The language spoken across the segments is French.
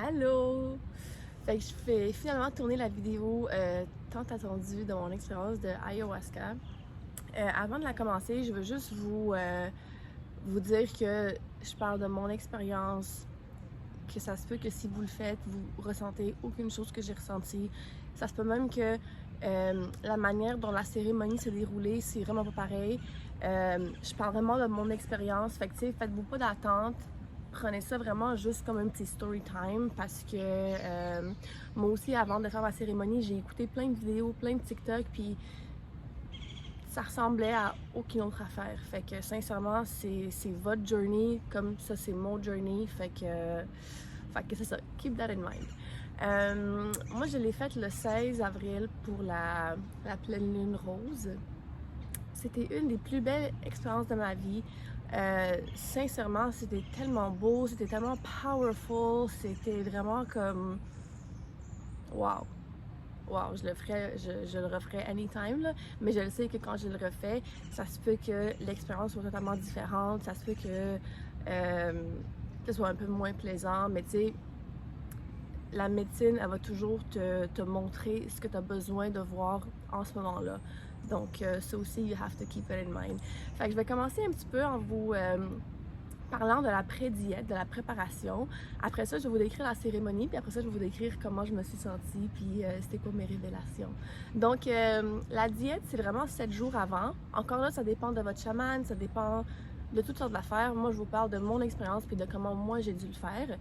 Allô! Fait que je fais finalement tourner la vidéo tant attendue de mon expérience de ayahuasca. Avant de la commencer, je veux juste vous dire que je parle de mon expérience, que ça se peut que si vous le faites, vous ressentez aucune chose que j'ai ressentie. Ça se peut même que la manière dont la cérémonie s'est déroulée, c'est vraiment pas pareil. Je parle vraiment de mon expérience, fait que tu sais, faites-vous pas d'attente. Prenez ça vraiment juste comme un petit story time parce que moi aussi, avant de faire ma cérémonie, j'ai écouté plein de vidéos, plein de TikTok, puis ça ressemblait à aucune autre affaire. Fait que sincèrement, c'est votre journey, comme ça c'est mon journey. Fait que c'est ça, keep that in mind. Moi, je l'ai faite le 16 avril pour la pleine lune rose. C'était une des plus belles expériences de ma vie. Sincèrement, c'était tellement beau, c'était tellement powerful, c'était vraiment comme wow. Wow, je le referais anytime, là. Mais je le sais que quand je le refais, ça se peut que l'expérience soit totalement différente, ça se peut que ce soit un peu moins plaisant, mais tu sais, la médecine, elle va toujours te montrer ce que tu as besoin de voir en ce moment-là. Donc, ça aussi, you have to keep it in mind. Fait que je vais commencer un petit peu en vous parlant de la pré-diète, de la préparation. Après ça, je vais vous décrire la cérémonie, puis après ça, je vais vous décrire comment je me suis sentie, puis c'était quoi mes révélations. Donc, la diète, c'est vraiment 7 jours avant. Encore là, ça dépend de votre chaman, ça dépend de toutes sortes d'affaires. Moi, je vous parle de mon expérience, puis de comment moi, j'ai dû le faire.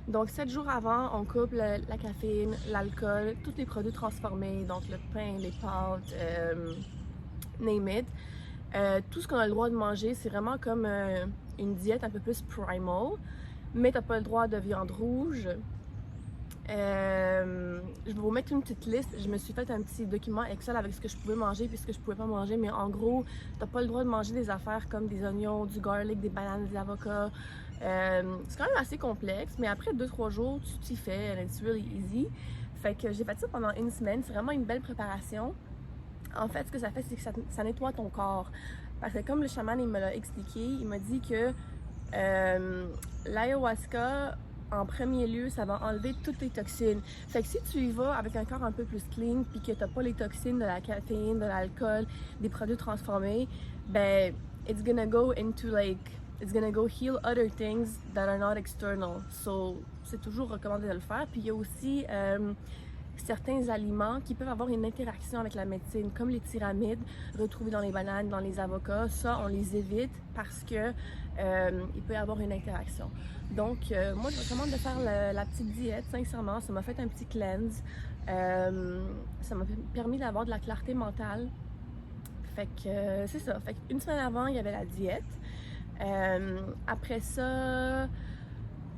Donc, 7 jours avant, on coupe la caféine, l'alcool, tous les produits transformés, donc le pain, les pâtes, name it. Tout ce qu'on a le droit de manger, c'est vraiment comme une diète un peu plus primal, mais t'as pas le droit de viande rouge. Je vais vous mettre une petite liste. Je me suis fait un petit document Excel avec ce que je pouvais manger puis ce que je pouvais pas manger, mais en gros, t'as pas le droit de manger des affaires comme des oignons, du garlic, des bananes, des avocats. C'est quand même assez complexe, mais après 2-3 jours, tu t'y fais, and it's really easy. Fait que j'ai fait ça pendant une semaine. C'est vraiment une belle préparation. En fait, ce que ça fait, c'est que ça nettoie ton corps. Parce que comme le chaman, il me l'a expliqué, il m'a dit que l'ayahuasca, en premier lieu, ça va enlever toutes les toxines. Fait que si tu y vas avec un corps un peu plus clean, puis que t'as pas les toxines de la caféine, de l'alcool, des produits transformés, ben, it's gonna go into it's gonna go heal other things that are not external. So, c'est toujours recommandé de le faire. Puis il y a aussi certains aliments qui peuvent avoir une interaction avec la médecine, comme les tyramides retrouvés dans les bananes, dans les avocats. Ça, on les évite parce que il peut y avoir une interaction. Donc, moi, je recommande de faire la petite diète, sincèrement. Ça m'a fait un petit cleanse. Ça m'a permis d'avoir de la clarté mentale. Fait que c'est ça. Fait qu'une semaine avant, il y avait la diète. Après ça,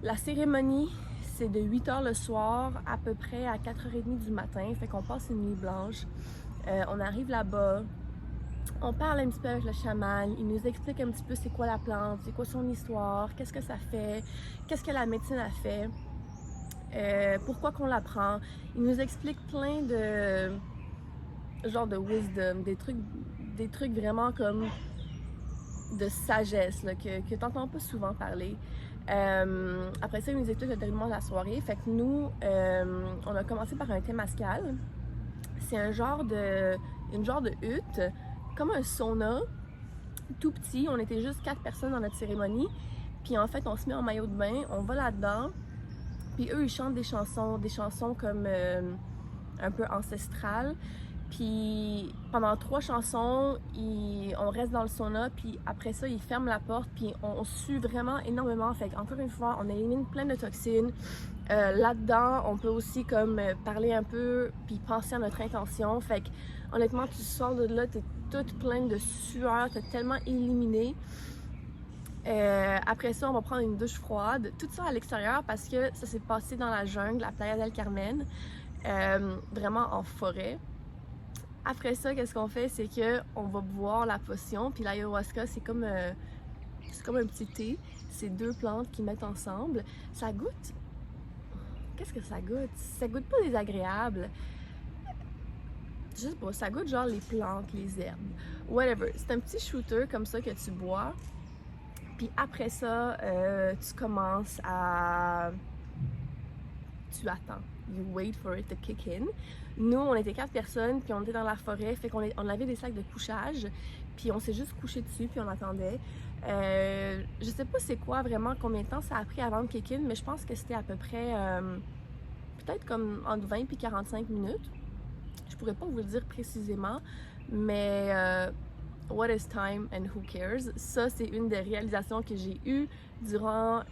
la cérémonie, c'est de 8h le soir à peu près à 4h30 du matin. Fait qu'on passe une nuit blanche. On arrive là-bas. On parle un petit peu avec le chaman. Il nous explique un petit peu c'est quoi la plante, c'est quoi son histoire, qu'est-ce que ça fait, qu'est-ce que la médecine a fait, pourquoi qu'on la prend. Il nous explique plein de genre de wisdom, des trucs vraiment comme de sagesse là, que t'entends pas souvent parler. Après ça, il nous explique le déroulement de la soirée. Fait que nous, on a commencé par un temazcal. C'est une genre de hutte, comme un sauna, tout petit. On était juste 4 personnes dans notre cérémonie. Puis en fait, on se met en maillot de bain, on va là-dedans. Puis eux, ils chantent des chansons comme un peu ancestrales. Puis pendant 3 chansons, on reste dans le sauna, puis après ça, ils ferment la porte, puis on sue vraiment énormément. Fait qu'encore une fois, on élimine plein de toxines. Là-dedans, on peut aussi comme parler un peu, puis penser à notre intention. Fait que honnêtement, tu sors de là, t'es toute pleine de sueur, t'as tellement éliminé. Après ça, on va prendre une douche froide. Tout ça à l'extérieur parce que ça s'est passé dans la jungle, à Playa del Carmen, vraiment en forêt. Après ça, qu'est-ce qu'on fait? C'est que on va boire la potion. Puis l'ayahuasca, c'est comme un petit thé. C'est 2 plantes qui mettent ensemble. Ça goûte. Qu'est-ce que ça goûte? Ça goûte pas désagréable. Je sais pas, ça goûte genre les plantes, les herbes. Whatever. C'est un petit shooter comme ça que tu bois. Puis après ça, tu commences à tu attends. You wait for it to kick in. Nous, on était 4 personnes, puis on était dans la forêt, fait qu'on avait des sacs de couchage, puis on s'est juste couché dessus, puis on attendait. Je sais pas c'est quoi vraiment, combien de temps ça a pris avant de kick in, mais je pense que c'était à peu près peut-être comme entre 20 et 45 minutes. Je pourrais pas vous le dire précisément, mais what is time and who cares? Ça, c'est une des réalisations que j'ai eues durant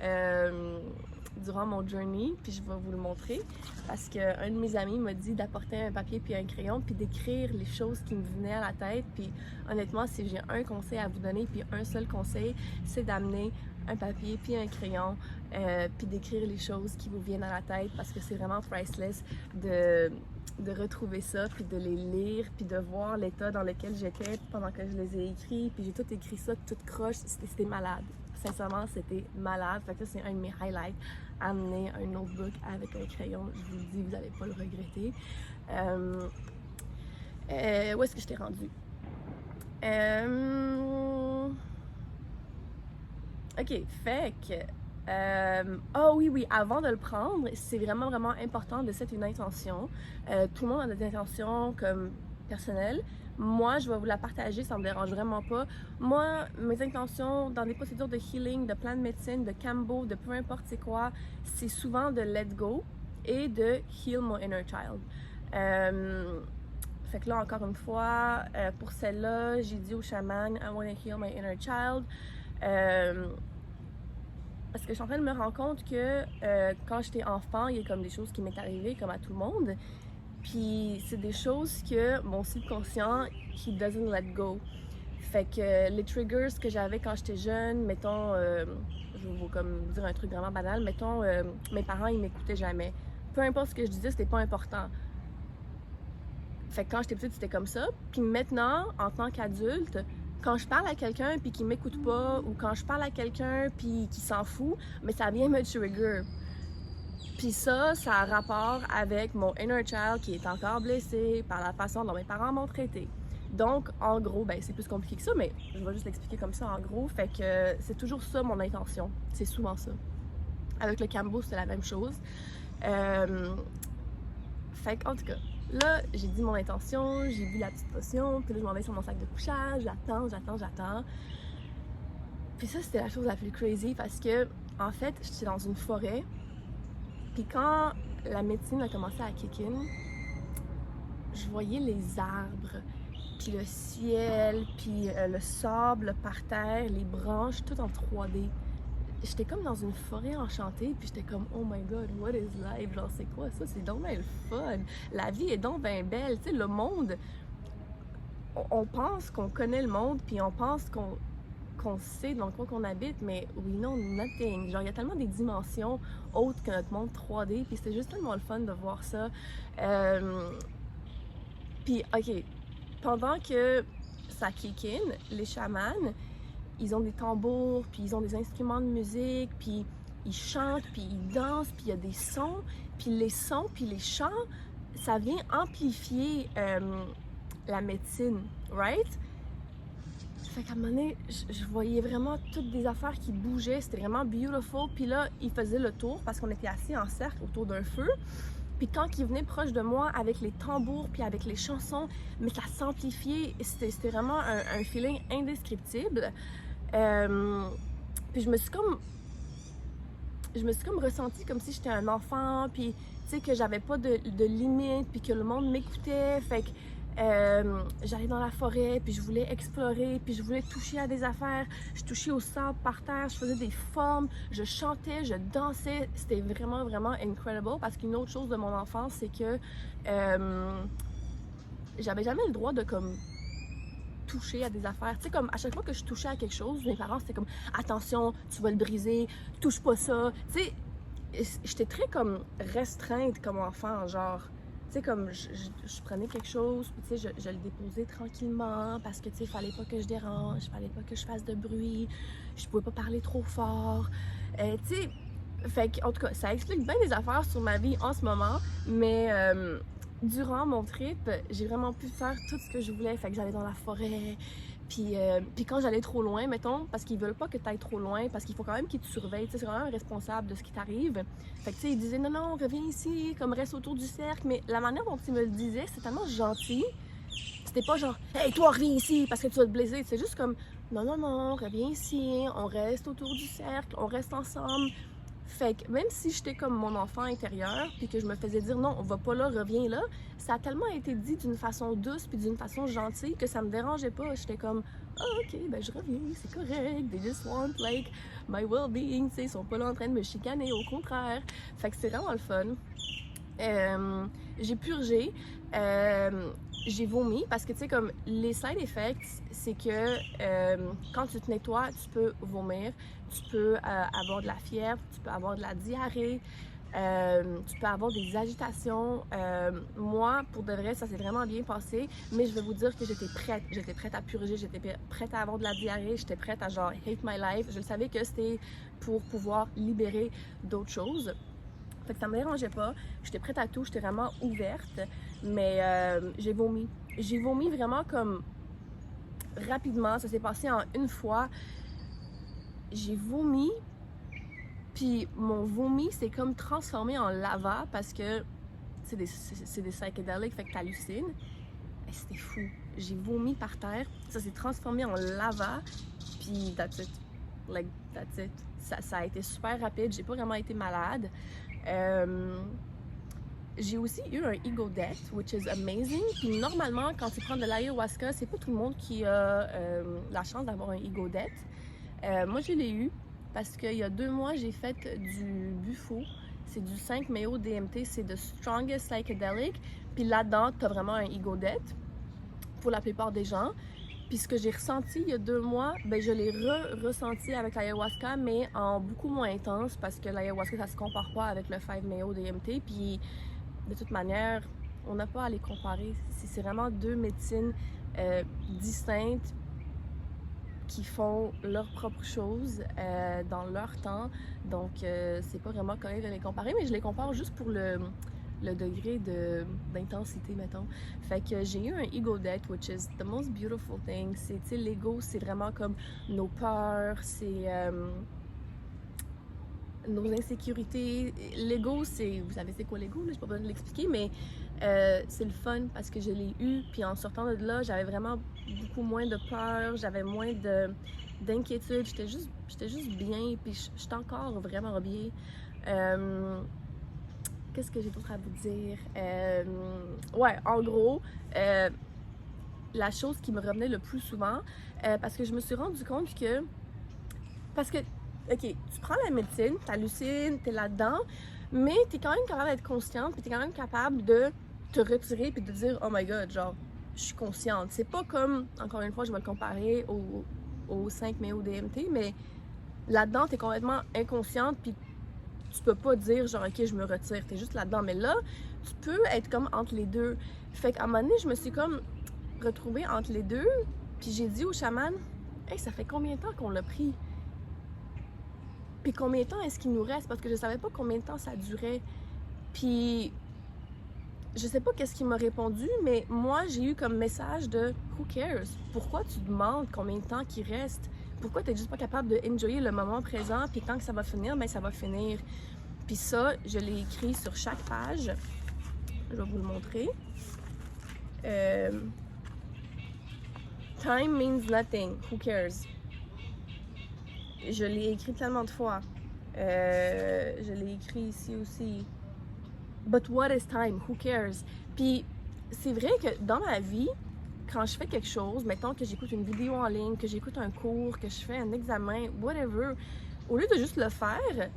mon journey, puis je vais vous le montrer parce qu'un de mes amis m'a dit d'apporter un papier puis un crayon puis d'écrire les choses qui me venaient à la tête. Puis honnêtement, si j'ai un conseil à vous donner, puis un seul conseil, c'est d'amener un papier puis un crayon puis d'écrire les choses qui vous viennent à la tête parce que c'est vraiment priceless de retrouver ça, puis de les lire, puis de voir l'état dans lequel j'étais pendant que je les ai écrits, puis j'ai tout écrit ça, tout croche, c'était malade. Sincèrement, c'était malade. Fait que ça, c'est un de mes highlights. Amener un notebook avec un crayon, je vous le dis, vous n'allez pas le regretter. Où est-ce que je t'ai rendue? Ok, fait que... oh oui, avant de le prendre, c'est vraiment important de settre une intention. Tout le monde a des intentions comme personnelles. Moi, je vais vous la partager, ça me dérange vraiment pas. Moi, mes intentions dans des procédures de healing, de plan de médecine, de cambo, de peu importe c'est quoi, c'est souvent de let go et de heal my inner child. Fait que là, encore une fois, pour celle-là, j'ai dit au chaman, I want to heal my inner child. Parce que je suis en train de me rendre compte que quand j'étais enfant, il y a comme des choses qui m'est arrivées, comme à tout le monde. Puis c'est des choses que mon subconscient, he doesn't let go. Fait que les triggers que j'avais quand j'étais jeune, mettons, je vais vous comme dire un truc vraiment banal, mettons, mes parents, ils m'écoutaient jamais. Peu importe ce que je disais, c'était pas important. Fait que quand j'étais petite, c'était comme ça. Puis maintenant, en tant qu'adulte, quand je parle à quelqu'un puis qu'il m'écoute pas, ou quand je parle à quelqu'un puis qu'il s'en fout, mais ça vient me trigger. Puis ça a rapport avec mon inner child qui est encore blessé par la façon dont mes parents m'ont traité. Donc, en gros, ben c'est plus compliqué que ça, mais je vais juste l'expliquer comme ça en gros. Fait que c'est toujours ça mon intention. C'est souvent ça. Avec le cambo, c'est la même chose. Fait qu'en tout cas, là, j'ai dit mon intention, j'ai bu la petite potion, puis là, je m'en vais sur mon sac de couchage, j'attends. Puis ça, c'était la chose la plus crazy parce que, en fait, j'étais dans une forêt. Puis quand la médecine a commencé à kick in, je voyais les arbres, puis le ciel, puis le sable par terre, les branches, tout en 3D. J'étais comme dans une forêt enchantée, puis j'étais comme « Oh my God, what is life? » Genre, c'est quoi ça? C'est donc bien le fun! La vie est donc bien belle! Tu sais, le monde, on pense qu'on connaît le monde, puis on pense qu'on sait dans quoi qu'on habite, mais we know nothing. Genre, il y a tellement des dimensions autres que notre monde 3D, puis c'était juste tellement le fun de voir ça. Puis, ok, pendant que ça kick in, les chamans, ils ont des tambours, puis ils ont des instruments de musique, puis ils chantent, puis ils dansent, puis il y a des sons, puis les sons, puis les chants, ça vient amplifier la médecine, right? Fait qu'à un moment donné, je voyais vraiment toutes des affaires qui bougeaient, c'était vraiment beautiful. Puis là, ils faisaient le tour parce qu'on était assis en cercle autour d'un feu. Puis quand ils venaient proche de moi avec les tambours puis avec les chansons, mais ça s'amplifiait, c'était vraiment un feeling indescriptible. Puis je me suis comme ressentie comme si j'étais un enfant, puis tu sais que j'avais pas de limite, puis que le monde m'écoutait. Fait que j'allais dans la forêt, puis je voulais explorer, puis je voulais toucher à des affaires. Je touchais au sable par terre, je faisais des formes, je chantais, je dansais. C'était vraiment incredible parce qu'une autre chose de mon enfance, c'est que j'avais jamais le droit de comme toucher à des affaires. Tu sais, comme à chaque fois que je touchais à quelque chose, mes parents c'était comme attention, tu vas le briser, touche pas ça. Tu sais, j'étais très comme restreinte comme enfant, genre. Tu sais, comme je prenais quelque chose, puis tu sais, je le déposais tranquillement parce que tu sais, fallait pas que je dérange, fallait pas que je fasse de bruit, je pouvais pas parler trop fort. Tu sais, fait que, en tout cas, ça explique bien des affaires sur ma vie en ce moment, mais durant mon trip, j'ai vraiment pu faire tout ce que je voulais. Fait que j'allais dans la forêt, Puis quand j'allais trop loin, mettons, parce qu'ils veulent pas que tu ailles trop loin, parce qu'il faut quand même qu'ils te surveillent, tu sais, c'est quand même responsable de ce qui t'arrive. Fait que tu sais, ils disaient non, reviens ici, comme reste autour du cercle, mais la manière dont ils me le disaient, c'était tellement gentil. C'était pas genre, hey, toi, reviens ici parce que tu vas te blesser. C'est juste comme, non, reviens ici, on reste autour du cercle, on reste ensemble. Fait que même si j'étais comme mon enfant intérieur, puis que je me faisais dire non, on va pas là, reviens là, ça a tellement été dit d'une façon douce puis d'une façon gentille que ça me dérangeait pas. J'étais comme, ah ok, ben je reviens, c'est correct, they just want like my well-being, tu sais, ils sont pas là en train de me chicaner, au contraire. Fait que c'est vraiment le fun. J'ai purgé, j'ai vomi parce que tu sais comme les side effects c'est que quand tu te nettoies tu peux vomir, tu peux avoir de la fièvre, tu peux avoir de la diarrhée, tu peux avoir des agitations. Moi pour de vrai ça s'est vraiment bien passé, mais je vais vous dire que j'étais prête à purger, j'étais prête à avoir de la diarrhée, j'étais prête à genre hate my life. Je savais que c'était pour pouvoir libérer d'autres choses. Fait que ça me dérangeait pas, j'étais prête à tout, j'étais vraiment ouverte, mais j'ai vomi. J'ai vomi vraiment comme rapidement, ça s'est passé en une fois. J'ai vomi, puis mon vomi s'est comme transformé en lava parce que c'est des psychédéliques, fait que t'hallucines. Et c'était fou. J'ai vomi par terre, ça s'est transformé en lava, puis that's it. Like, that's it. Ça a été super rapide, j'ai pas vraiment été malade. J'ai aussi eu un ego death, which is amazing. Puis normalement, quand tu prends de l'ayahuasca, c'est pas tout le monde qui a la chance d'avoir un ego death. Moi, je l'ai eu parce qu'il y a 2 mois, j'ai fait du Bufo. C'est du 5-MeO-DMT, c'est the strongest psychedelic. Puis là-dedans, t'as vraiment un ego death pour la plupart des gens. Puis ce que j'ai ressenti il y a 2 mois, ben je l'ai ressenti avec l'ayahuasca, mais en beaucoup moins intense parce que l'ayahuasca, ça se compare pas avec le 5-MeO-DMT. Puis de toute manière, on n'a pas à les comparer. C'est vraiment 2 médecines distinctes qui font leur propre chose dans leur temps. Donc c'est pas vraiment correct de les comparer, mais je les compare juste pour le degré d'intensité, mettons. Fait que j'ai eu un ego death, which is the most beautiful thing. C'est, tu sais, l'ego, c'est vraiment comme nos peurs, c'est nos insécurités. L'ego, c'est, vous savez c'est quoi l'ego, là, j'ai pas besoin de l'expliquer, mais c'est le fun parce que je l'ai eu, puis en sortant de là, j'avais vraiment beaucoup moins de peur, j'avais moins d'inquiétude, j'étais juste bien, puis j'étais encore vraiment bien. Qu'est-ce que j'ai d'autre à vous dire? Ouais, en gros, la chose qui me revenait le plus souvent, parce que je me suis rendu compte que, parce que, ok, tu prends la médecine, t'hallucines, t'es là-dedans, mais t'es quand même capable d'être consciente, puis t'es quand même capable de te retirer, puis de dire, oh my god, genre, je suis consciente. C'est pas comme, encore une fois, je vais le comparer au 5-MeO-DMT, mais là-dedans, t'es complètement inconsciente, puis tu peux pas dire genre ok je me retire, t'es juste là-dedans, mais là tu peux être comme entre les deux. Fait qu'à un moment donné je me suis comme retrouvée entre les deux, puis j'ai dit au chaman, hey, ça fait combien de temps qu'on l'a pris, puis combien de temps est-ce qu'il nous reste, parce que je savais pas combien de temps ça durait. Puis je sais pas qu'est-ce qu'il m'a répondu, mais moi j'ai eu comme message de who cares, pourquoi tu demandes combien de temps qu'il reste, pourquoi t'es juste pas capable de enjoyer le moment présent, puis tant que ça va finir, ben ça va finir. Puis ça, je l'ai écrit sur chaque page. Je vais vous le montrer. Time means nothing. Who cares? Je l'ai écrit tellement de fois. Je l'ai écrit ici aussi. But what is time? Who cares? Puis c'est vrai que dans ma vie, quand je fais quelque chose, mettons que j'écoute une vidéo en ligne, que j'écoute un cours, que je fais un examen, whatever, au lieu de juste le faire,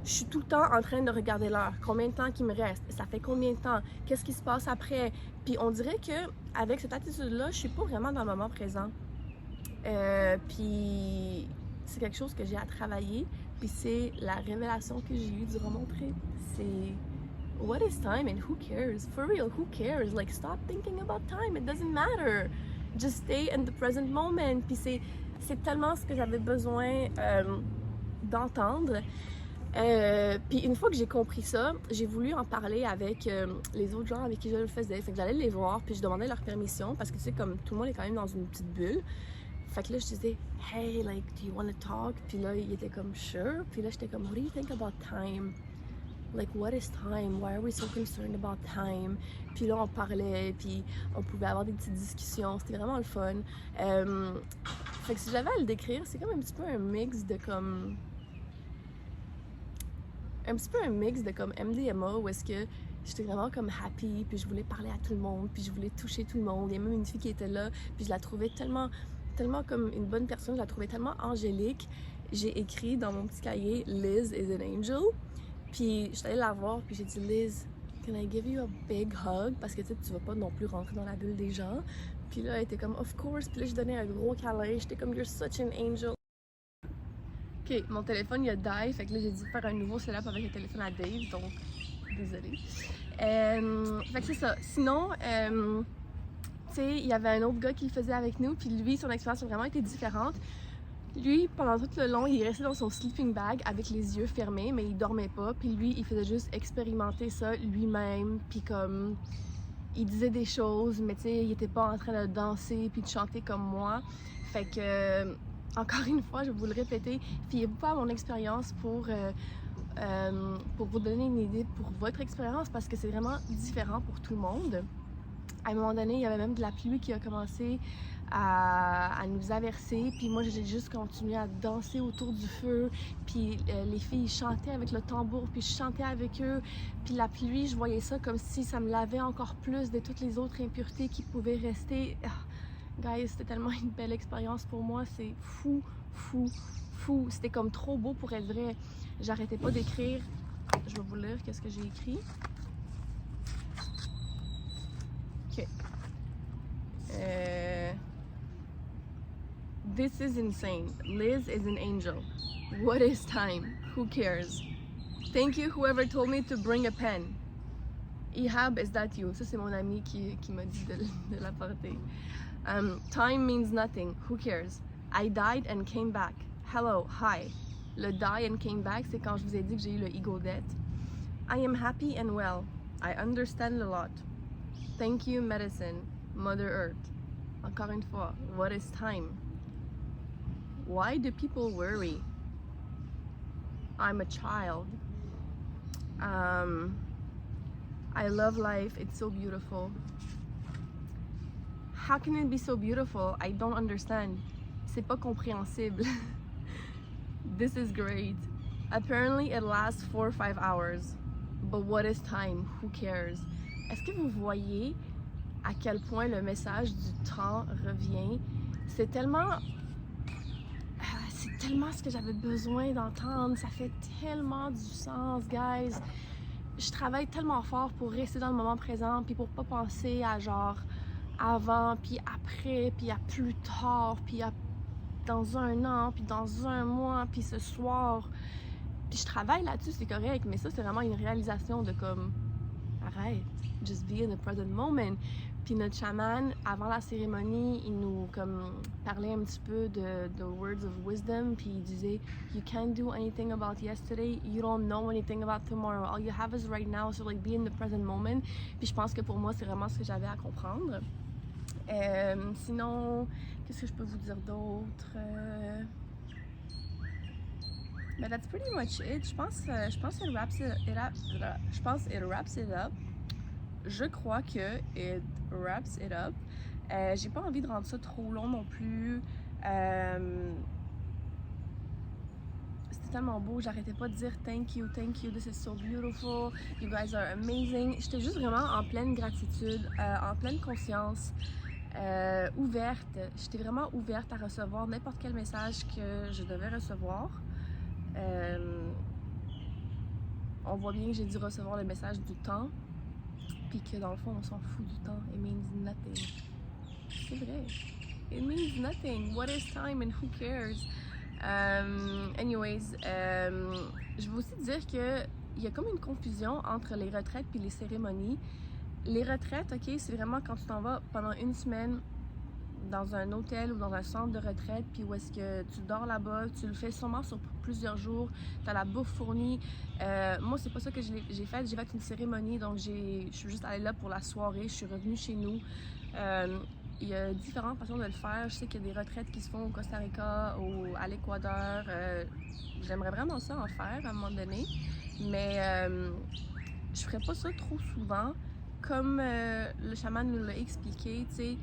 je suis tout le temps en train de regarder l'heure. Combien de temps qu'il me reste? Ça fait combien de temps? Qu'est-ce qui se passe après? Puis on dirait que avec cette attitude-là, je suis pas vraiment dans le moment présent. Puis c'est quelque chose que j'ai à travailler. Puis c'est la révélation que j'ai eue durant mon trip. C'est what is time and who cares? For real, who cares? Like, stop thinking about time. It doesn't matter. Just stay in the present moment. Puis c'est tellement ce que j'avais besoin d'entendre. Puis une fois que j'ai compris ça, j'ai voulu en parler avec les autres gens avec qui je le faisais. Fait que j'allais les voir, puis je demandais leur permission parce que tu sais, comme tout le monde est quand même dans une petite bulle. Fait que là, je disais, hey, like, do you want to talk? Puis là, il était comme, sure. Puis là, j'étais comme, what do you think about time? Like, what is time? Why are we so concerned about time? Puis là, on parlait, puis on pouvait avoir des petites discussions. C'était vraiment le fun. Fait que si j'avais à le décrire, c'est comme un petit peu un mix de comme... Un petit peu un mix de comme MDMA, où est-ce que j'étais vraiment comme happy, puis je voulais parler à tout le monde, puis je voulais toucher tout le monde. Il y a même une fille qui était là, puis je la trouvais tellement comme une bonne personne, je la trouvais tellement angélique. J'ai écrit dans mon petit cahier « Liz is an angel ». Puis je suis allée la voir, puis j'ai dit « Liz, can I give you a big hug? » Parce que tu sais, tu vas pas non plus rentrer dans la bulle des gens. Puis là, elle était comme « Of course ». Puis là, je donnais un gros câlin. J'étais comme « You're such an angel ». Ok, mon téléphone il a die, fait que là j'ai dû faire un nouveau setup avec le téléphone à Dave, donc désolée. Fait que c'est ça. Sinon, tu sais, il y avait un autre gars qui le faisait avec nous, puis lui, son expérience a vraiment été différente. Lui, pendant tout le long, il restait dans son sleeping bag avec les yeux fermés, mais il dormait pas. Puis lui, il faisait juste expérimenter ça lui-même, puis comme il disait des choses, mais tu sais, il était pas en train de danser puis de chanter comme moi. Fait que encore une fois, je vais vous le répéter, fiez-vous pas à mon expérience pour vous donner une idée pour votre expérience, parce que c'est vraiment différent pour tout le monde. À un moment donné, il y avait même de la pluie qui a commencé à nous averser, puis moi j'ai juste continué à danser autour du feu, puis les filles chantaient avec le tambour, puis je chantais avec eux, puis la pluie, je voyais ça comme si ça me lavait encore plus de toutes les autres impuretés qui pouvaient rester. Guys, c'était tellement une belle expérience pour moi, c'est fou, fou, fou. C'était comme trop beau pour être vrai. J'arrêtais pas d'écrire. Je vais vous lire qu'est-ce que j'ai écrit. Ok. This is insane. Liz is an angel. What is time? Who cares? Thank you whoever told me to bring a pen. Ihab, is that you? Ça c'est mon ami qui m'a dit de l'apporter. Time means nothing. Who cares? I died and came back. Hello, hi. Le die and came back, c'est quand je vous ai dit que j'ai eu le ego death. I am happy and well. I understand a lot. Thank you, medicine. Mother Earth. Encore une fois, what is time? Why do people worry? I'm a child. I love life. It's so beautiful. How can it be so beautiful? I don't understand. C'est pas compréhensible. This is great. Apparently it lasts 4 or 5 hours. But what is time? Who cares? Est-ce que vous voyez à quel point le message du temps revient? C'est tellement ce que j'avais besoin d'entendre. Ça fait tellement du sens, guys. Je travaille tellement fort pour rester dans le moment présent, puis pour pas penser à genre avant, puis après, puis à plus tard, puis à dans un an, puis dans un mois, puis ce soir. Puis je travaille là-dessus, c'est correct, mais ça, c'est vraiment une réalisation de comme, arrête, just be in the present moment. Puis notre chaman, avant la cérémonie, il nous comme parlait un petit peu de words of wisdom, puis il disait, you can't do anything about yesterday, you don't know anything about tomorrow, all you have is right now, so like be in the present moment. Puis je pense que pour moi, c'est vraiment ce que j'avais à comprendre. Sinon, qu'est-ce que je peux vous dire d'autre? But that's pretty much it. Je pense it wraps it up. Je crois que it wraps it up. J'ai pas envie de rendre ça trop long non plus. C'était tellement beau, j'arrêtais pas de dire thank you, this is so beautiful, you guys are amazing. J'étais juste vraiment en pleine gratitude, en pleine conscience. Ouverte, j'étais vraiment ouverte à recevoir n'importe quel message que je devais recevoir. On voit bien que j'ai dû recevoir le message du temps, puis que dans le fond on s'en fout du temps. It means nothing. C'est vrai. It means nothing. What is time and who cares? Anyways, je veux aussi dire que il y a comme une confusion entre les retraites puis les cérémonies. Les retraites, ok, c'est vraiment quand tu t'en vas pendant une semaine dans un hôtel ou dans un centre de retraite, puis où est-ce que tu dors là-bas, tu le fais sûrement sur plusieurs jours, tu as la bouffe fournie. Moi, c'est pas ça que j'ai fait. J'ai fait une cérémonie, donc je suis juste allée là pour la soirée, je suis revenue chez nous. il y a différentes façons de le faire. Je sais qu'il y a des retraites qui se font au Costa Rica, à l'Équateur. J'aimerais vraiment ça en faire à un moment donné, mais je ferais pas ça trop souvent. Comme le chaman nous l'a expliqué, tu sais,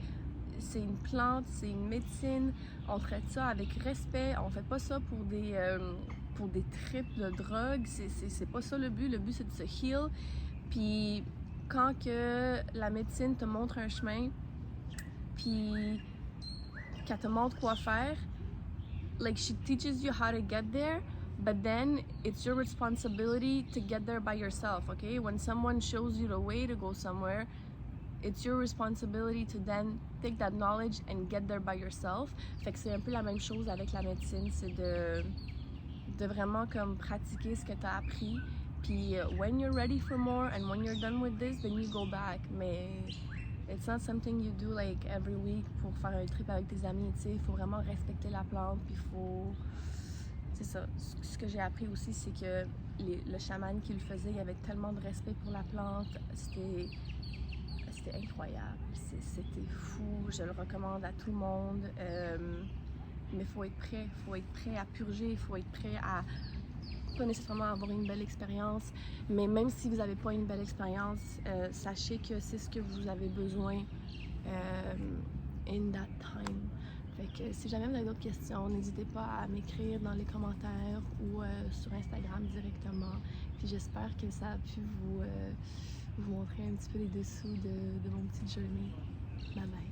c'est une plante, c'est une médecine, on traite ça avec respect, on fait pas ça pour des trips de drogue, c'est pas ça le but c'est de se heal. Puis quand que la médecine te montre un chemin, puis qu'elle te montre quoi faire, like she teaches you how to get there, but then it's your responsibility to get there by yourself, okay? When someone shows you the way to go somewhere, it's your responsibility to then take that knowledge and get there by yourself. Fait que c'est un peu la même chose avec la médecine, c'est de vraiment comme pratiquer ce que tu as appris. Puis when you're ready for more and when you're done with this, then you go back. Mais it's not something you do like every week pour faire un trip avec tes amis, tu sais. Il faut vraiment respecter la plante, puis il faut... C'est ça. Ce que j'ai appris aussi, c'est que le chaman qui le faisait, il avait tellement de respect pour la plante. C'était incroyable. C'était fou. Je le recommande à tout le monde. Mais il faut être prêt. Il faut être prêt à purger. Il faut être prêt à pas nécessairement avoir une belle expérience. Mais même si vous n'avez pas une belle expérience, sachez que c'est ce que vous avez besoin in that time. Fait que si jamais vous avez d'autres questions, n'hésitez pas à m'écrire dans les commentaires ou sur Instagram directement. Puis j'espère que ça a pu vous montrer un petit peu les dessous de mon petite journée. Bye bye!